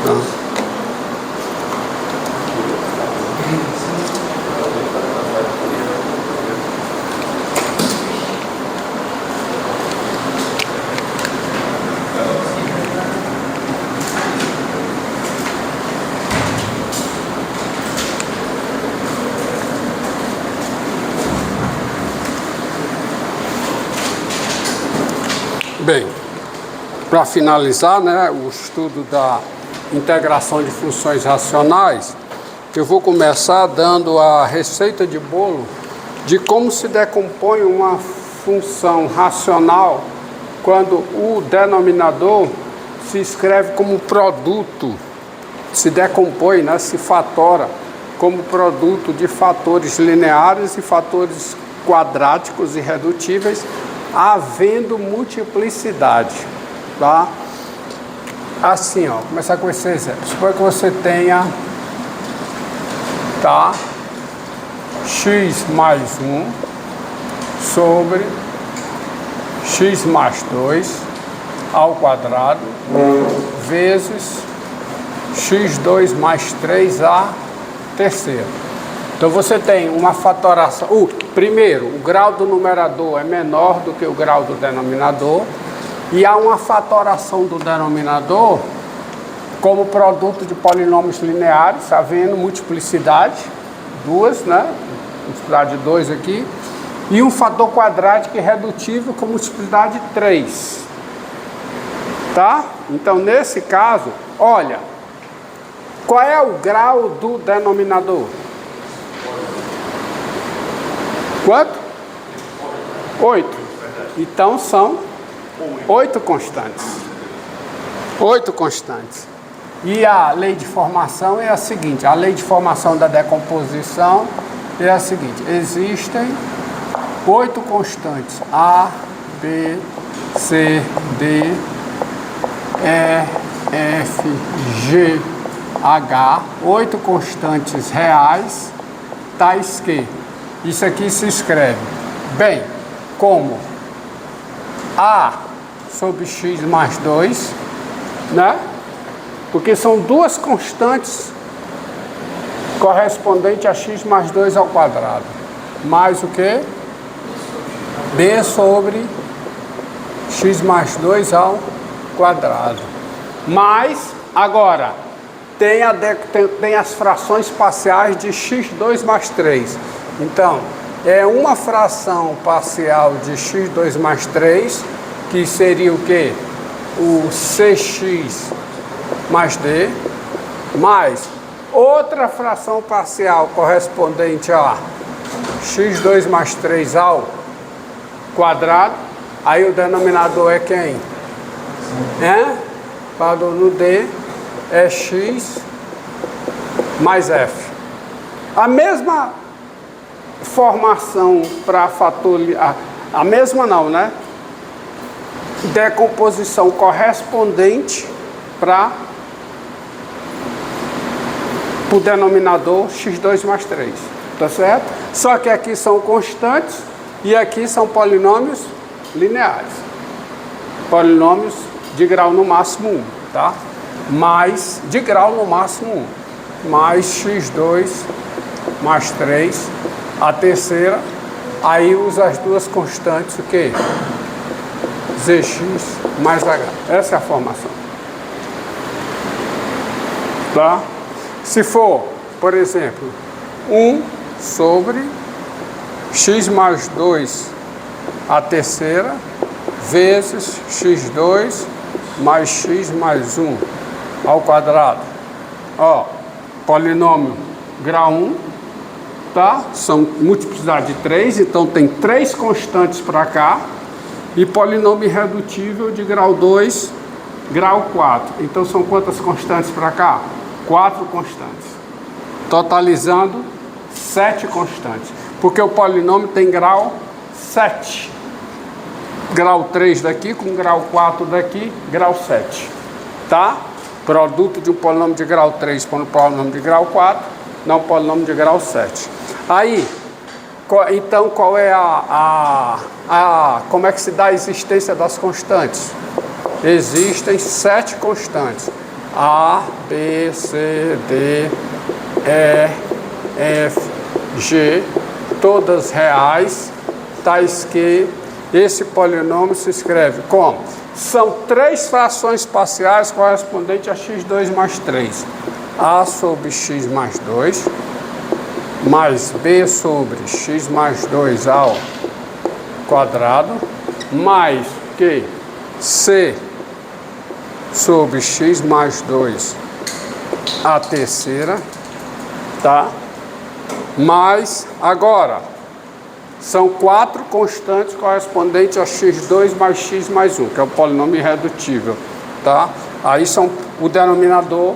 Tá? Bem, para finalizar, né, o estudo da integração de funções racionais, eu vou começar dando a receita de bolo de como se decompõe uma função racional quando o denominador se escreve como produto, se decompõe, né, se fatora como produto de fatores lineares e fatores quadráticos irredutíveis, havendo multiplicidade, tá? Assim, ó, começar com esse exemplo. Suponha que você tenha, tá, x mais 1 sobre x mais 2 ao quadrado vezes x2 mais 3 à terceira. Então você tem uma fatoração. Primeiro, o grau do numerador é menor do que o grau do denominador. E há uma fatoração do denominador como produto de polinômios lineares, havendo multiplicidade, duas, né? Multiplicidade de 2 aqui. E um fator quadrático irredutível com multiplicidade 3. Tá? Então, nesse caso, olha, qual é o grau do denominador? Quanto? 8. Então são 8 constantes. 8 constantes. E a lei de formação é a seguinte: a lei de formação da decomposição é a seguinte: existem 8 constantes A, B, C, D, E, F, G, H, 8 constantes reais, tais que isso aqui se escreve, bem, como A sobre x mais 2, né? Porque são duas constantes correspondentes a x mais 2 ao quadrado. Mais o que? B sobre x mais 2 ao quadrado. Mais, agora, tem as frações parciais de x2 mais 3. Então, é uma fração parcial de x2 mais 3, que seria o quê? O cx mais d, mais outra fração parcial correspondente a x2 mais 3 ao quadrado. Aí o denominador é quem? Parou no d, é x mais f. A mesma formação para fator, a mesma não, né? Decomposição correspondente para o denominador x2 mais 3, tá certo? Só que aqui são constantes e aqui são polinômios lineares, polinômios de grau no máximo 1, tá? Mais de grau no máximo 1, mais x2 mais 3, a terceira, aí usa as duas constantes, o que? Zx mais h. Essa é a formação. Tá? Se for, por exemplo, 1 sobre x mais 2 a terceira vezes x2 mais x mais 1 ao quadrado. Ó, polinômio grau 1. Tá? São multiplicidade de 3, então tem 3 constantes para cá, e polinômio irredutível de grau 2, grau 4. Então são quantas constantes para cá? 4 constantes. Totalizando 7 constantes. Porque o polinômio tem grau 7. Grau 3 daqui com grau 4 daqui, grau 7. Tá? Produto de um polinômio de grau 3 com um polinômio de grau 4, não polinômio de grau 7. Aí, então qual é como é que se dá a existência das constantes? Existem 7 constantes. A, B, C, D, E, F, G, todas reais, tais que esse polinômio se escreve como? São 3 frações parciais correspondentes a x2 mais 3. A sobre x mais 2, mais B sobre x mais 2 ao quadrado, mais que C sobre x mais 2 a terceira, tá? Mas, agora, são 4 constantes correspondentes a x2 mais x mais 1, que é o polinômio irredutível, tá? Aí são o denominador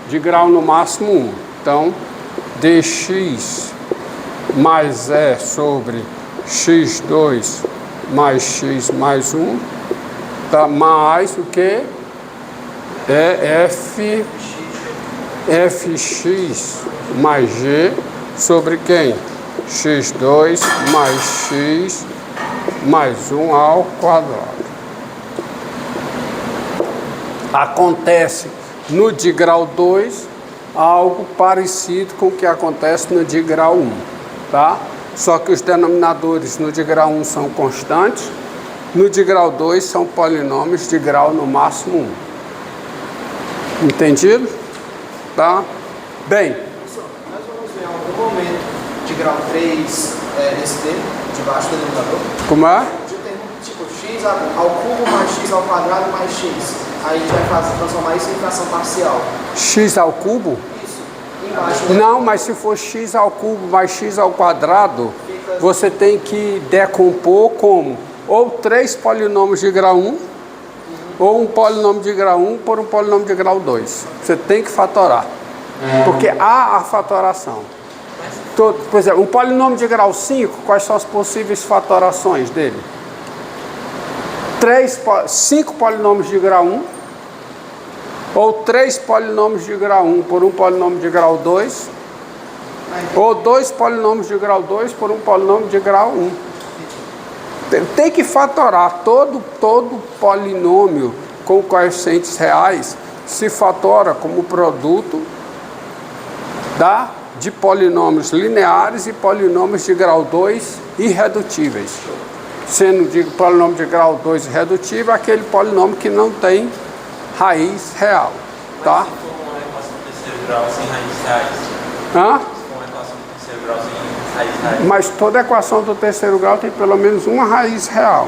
de grau no máximo 1. Então, dx mais E sobre x2 mais x mais 1, tá? Mais o que? É fx mais g sobre quem? x2 mais x mais 1 ao quadrado. Acontece no de grau 2 algo parecido com o que acontece no de grau 1, tá? Só que os denominadores no de grau 1 são constantes, no de grau 2 são polinômios de grau no máximo 1. Entendido? Tá? Bem. Professor, nós vamos ver em algum momento de grau 3 esse termo, debaixo do denominador. Como é? Tipo, x ao cubo mais x ao quadrado mais x. Aí a gente vai transformar isso em fração parcial. X ao cubo? Isso. Embaixo. Não, mas se for x ao cubo mais x ao quadrado, você tem que decompor como? Ou 3 polinômios de grau 1, ou um polinômio de grau 1 por um polinômio de grau 2. Você tem que fatorar. Porque há a fatoração. Por exemplo, um polinômio de grau 5, quais são as possíveis fatorações dele? 5 polinômios de grau 1, ou 3 polinômios de grau 1 por um polinômio de grau 2, ou 2 polinômios de grau 2 por um polinômio de grau 1. Tem que fatorar. Todo polinômio com coeficientes reais se fatora como produto de polinômios lineares e polinômios de grau 2 irredutíveis. Sendo de polinômio de grau 2 irredutível aquele polinômio que não tem raiz real. Tá? Mas se for uma equação do terceiro grau sem raízes reais? Hã? Se for uma equação do terceiro grau sem raízes reais? Mas toda equação do terceiro grau tem pelo menos uma raiz real.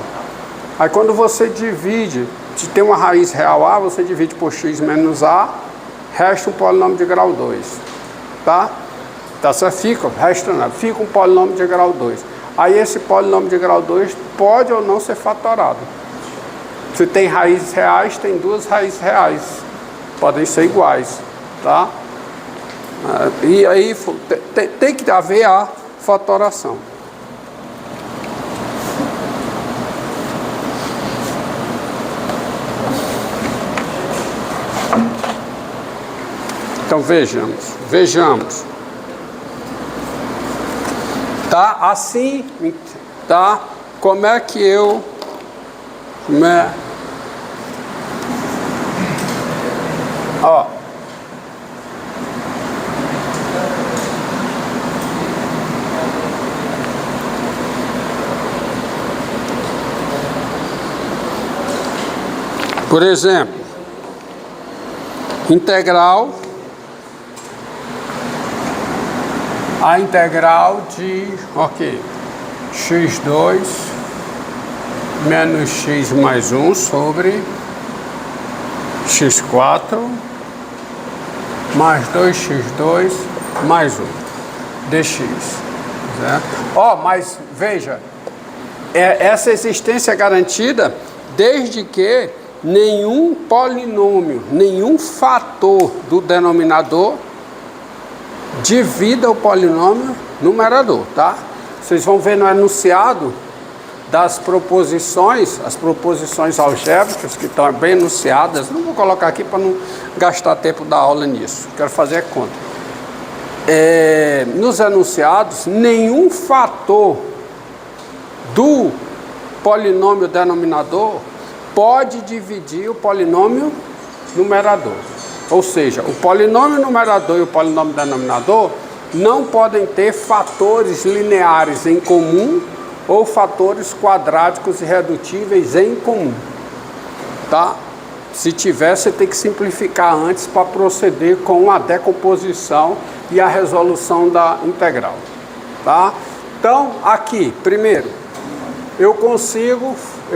Aí quando você divide, se tem uma raiz real A, você divide por x menos A, resta um polinômio de grau 2. Tá? Então só fica um polinômio de grau 2. Aí esse polinômio de grau 2 pode ou não ser fatorado. Se tem raízes reais, tem 2 raízes reais. Podem ser iguais, tá? E aí tem que haver a fatoração. Então vejamos. Tá? Assim, tá? Como é que eu... Ó. Por exemplo, a integral de, x2 menos x mais 1 sobre x4 mais 2x2 mais 1 dx. Mas veja, essa existência é garantida desde que nenhum polinômio, nenhum fator do denominador divida o polinômio numerador, tá? Vocês vão ver no enunciado das proposições, as proposições algébricas que estão bem enunciadas. Não vou colocar aqui para não gastar tempo da aula nisso. Quero fazer a conta. Nos enunciados, nenhum fator do polinômio denominador pode dividir o polinômio numerador. Ou seja, o polinômio numerador e o polinômio denominador não podem ter fatores lineares em comum ou fatores quadráticos irredutíveis em comum, tá? Se tiver, você tem que simplificar antes para proceder com a decomposição e a resolução da integral, tá? Então, aqui, primeiro, eu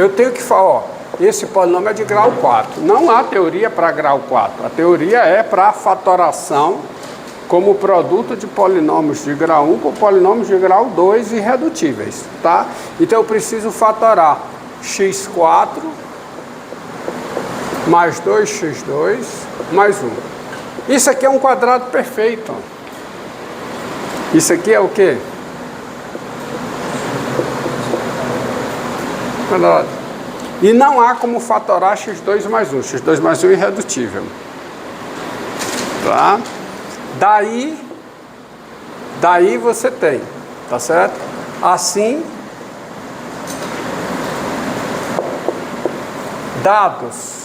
tenho que falar, ó, esse polinômio é de grau 4. Não há teoria para grau 4. A teoria é para a fatoração como produto de polinômios de grau 1 com polinômios de grau 2 irredutíveis, tá? Então eu preciso fatorar x4 mais 2x2 mais 1. Isso aqui é um quadrado perfeito. Isso aqui é o quê? Quadrado. E não há como fatorar x2 mais 1. x2 mais 1 é irredutível. Tá? Daí você tem, tá certo? Assim, dados.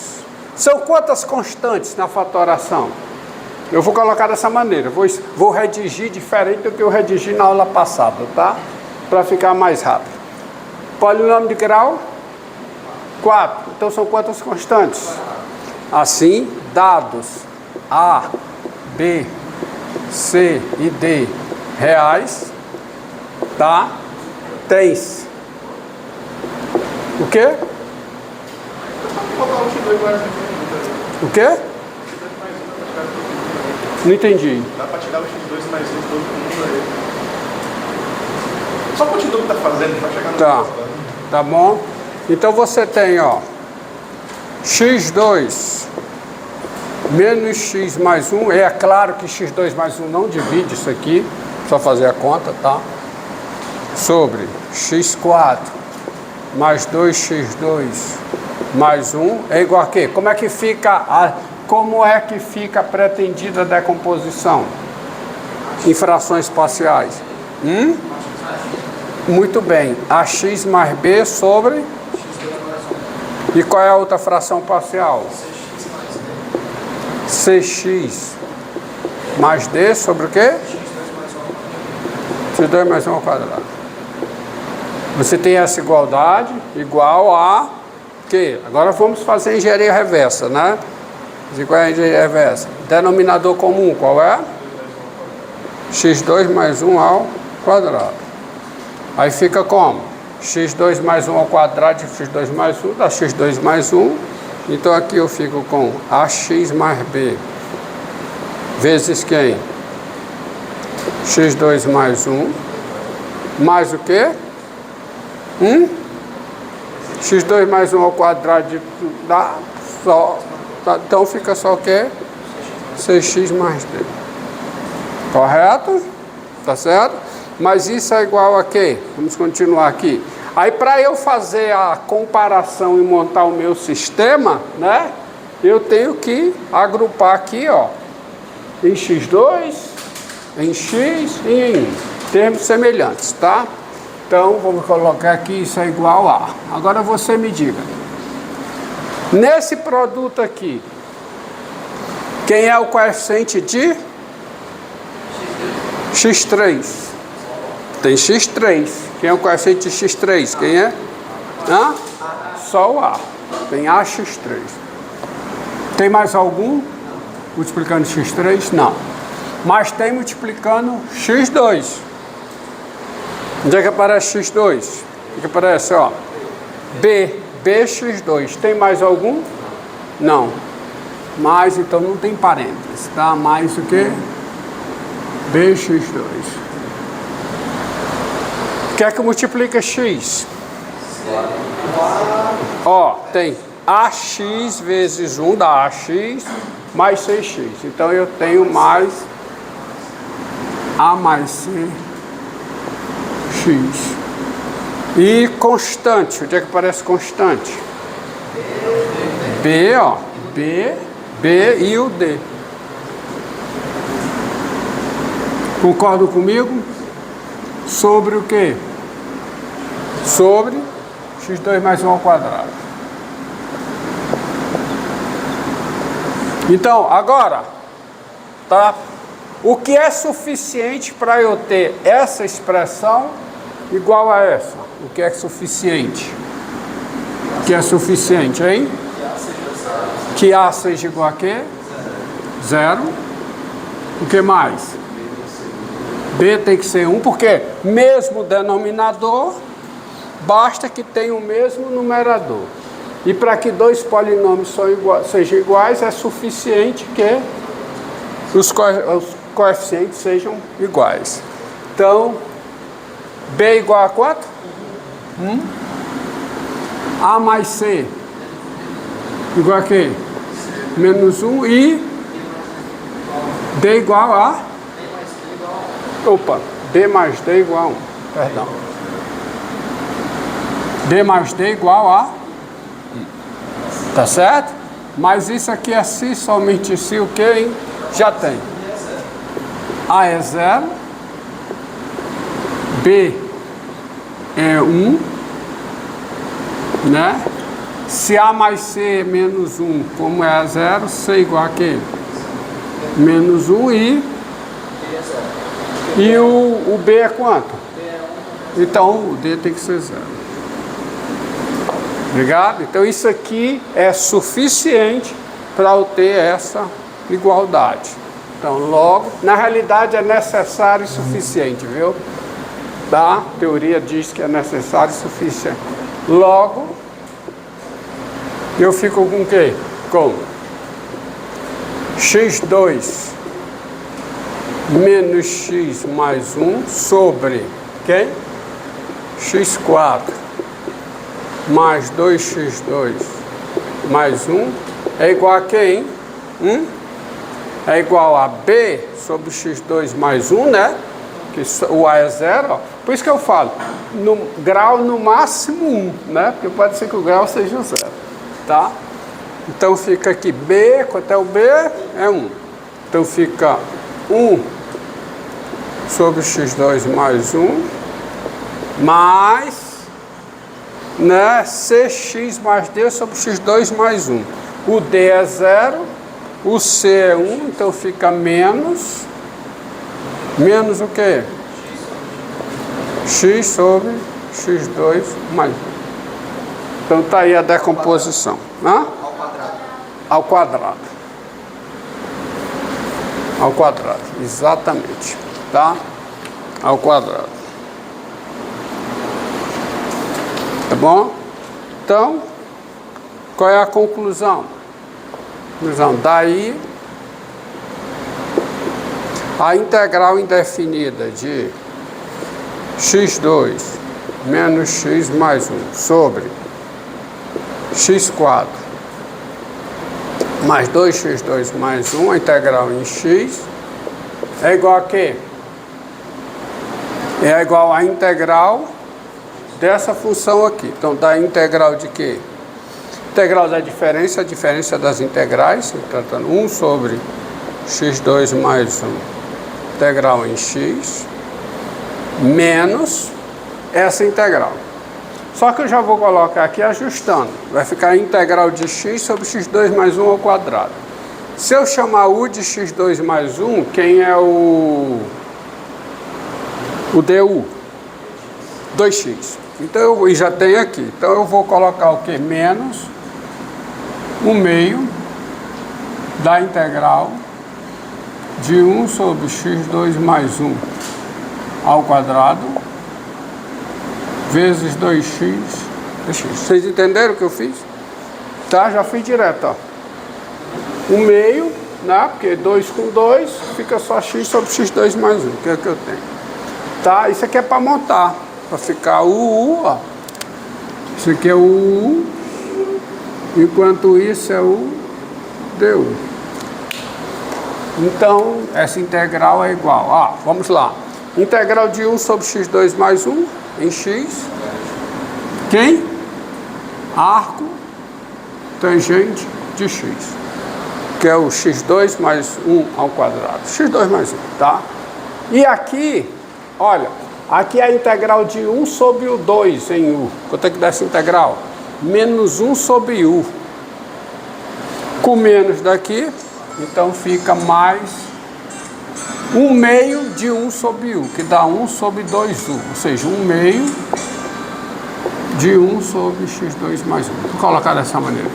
São quantas constantes na fatoração? Eu vou colocar dessa maneira. Vou redigir diferente do que eu redigi na aula passada, tá? Para ficar mais rápido. Polinômio de grau 4. Então são quantas constantes? Assim, dados A, B, C e D reais, tá? Tens o quê? O quê? Não entendi. Dá para tirar o x2 mais 1 de todo mundo aí. Só continua o que está fazendo para chegar no Tá bom. Então você tem, ó, x2 menos x mais 1. É claro que x2 mais 1 não divide isso aqui. Só fazer a conta, tá? Sobre x4 mais 2x2 mais 1 é igual a quê? Como é que fica a pretendida decomposição em frações parciais? Muito bem. AX mais B sobre... E qual é a outra fração parcial? CX mais D sobre o quê? x2 mais 1 ao quadrado. Você tem essa igualdade igual a quê? Agora vamos fazer engenharia reversa, né? Qual é a engenharia reversa? Denominador comum, qual é? x2 mais 1 ao quadrado. Aí fica como? x2 mais 1 ao quadrado de x2 mais 1 dá x2 mais 1. Então aqui eu fico com AX mais B vezes quem? x2 mais 1 mais o quê? x2 mais 1 ao quadrado dá só, então fica só o quê? 6x mais D. Correto? Tá certo? Mas isso é igual a quê? Vamos continuar aqui. Aí para eu fazer a comparação e montar o meu sistema, né? Eu tenho que agrupar aqui, ó, em x2, em x e em 1. Termos semelhantes, tá? Então, vamos colocar aqui, isso é igual a. Agora você me diga. Nesse produto aqui, quem é o coeficiente de x3? Tem x3. Quem é o coeficiente de x3? Quem é? Só o A. Tem AX3. Tem mais algum multiplicando x3? Não. Mas tem multiplicando x2. Onde é que aparece x2? O que aparece, ó? BX2. Tem mais algum? Não. Mais, então não tem parênteses, tá? Mais o quê? BX2. O que é que multiplica x? Ó, tem AX vezes 1 dá AX mais 6x. Então eu tenho mais A mais C x. E constante, onde é que aparece constante? B, ó. B e o D. Concordam comigo? Sobre o quê? Sobre x2 mais 1 ao quadrado. Então, agora, tá? O que é suficiente para eu ter essa expressão igual a essa? O que é suficiente? O que é suficiente, hein? Que A seja igual a quê? 0. O que mais? B tem que ser 1, porque mesmo denominador, basta que tenha o mesmo numerador. E para que dois polinômios sejam iguais, é suficiente que os coeficientes sejam iguais. Então, B igual a quanto? A mais C igual a quê? Menos 1 e D igual a... Opa, D mais D igual a 1. Perdão. D mais D igual a... Tá certo? Mas isso aqui é se, somente se, o que, hein? Já tem. A é 0. B é 1. Né? Se A mais C é menos 1, como é a 0, C igual a quê? Menos 1 e o B é quanto? Então o D tem que ser 0. Obrigado? Então isso aqui é suficiente para eu ter essa igualdade. Então logo, na realidade é necessário e suficiente, viu? A teoria diz que é necessário e suficiente. Logo, eu fico com o quê? Com x2 menos x mais 1 sobre quem? x4 mais 2x2 mais 1 é igual a quem? É igual a b sobre x2 mais 1, né? Que o A é 0, ó. Por isso que eu falo, no grau no máximo 1, né? Porque pode ser que o grau seja 0, tá? Então fica aqui B, quanto é o B? É 1. Então fica 1 sobre x2 mais 1, mais, né, cx mais d sobre x2 mais 1. O d é 0, o c é 1, então fica menos o quê? X sobre x2 mais 1. Então tá aí a decomposição. Hã? Ao quadrado. Ao quadrado, exatamente. Tá? Ao quadrado. Tá bom? Então, qual é a conclusão? Daí, a integral indefinida de x2 menos x mais 1 sobre x4 mais 2x2 mais 1, a integral em x, é igual a quê? É igual à integral dessa função aqui. Então, dá integral de quê? Integral da diferença, a diferença das integrais, tratando 1 sobre x2 mais 1, integral em x, menos essa integral. Só que eu já vou colocar aqui ajustando. Vai ficar a integral de x sobre x2 mais 1 ao quadrado. Se eu chamar u de x2 mais 1, quem é o du? 2x. Então, eu já tenho aqui. Então, eu vou colocar o que? Menos o meio da integral de 1 sobre x2 mais 1 ao quadrado vezes 2x dx. Vocês entenderam o que eu fiz? Tá? Já fui direto, ó. O meio, né? Porque 2 com 2 fica só x sobre x2 mais 1, que é o que eu tenho. Tá? Isso aqui é para montar, para ficar o ó. Isso aqui é o u, enquanto isso é o du. Então, essa integral é igual. Ah, vamos lá. Integral de 1 sobre x2 mais 1 em x. Quem? Arco tangente de x. Que é o x2 mais 1 ao quadrado. x2 mais 1, tá? E aqui, olha, aqui é a integral de 1 sobre o 2 em u. Quanto é que dá essa integral? Menos 1 sobre u. Com menos daqui, Então fica mais 1/2 de 1 sobre U, que dá 1 sobre 2U, ou seja, 1/2 de 1 sobre x2 mais 1. Vou colocar dessa maneira.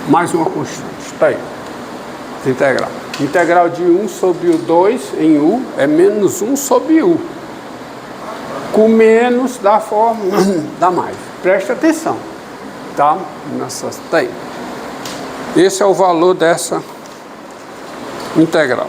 Mais uma constante. Está aí. Integral. Integral de 1 sobre U2 em U é menos 1 sobre U. Com menos da fórmula dá mais. Preste atenção. Tá? Tá aí. Esse é o valor dessa integral.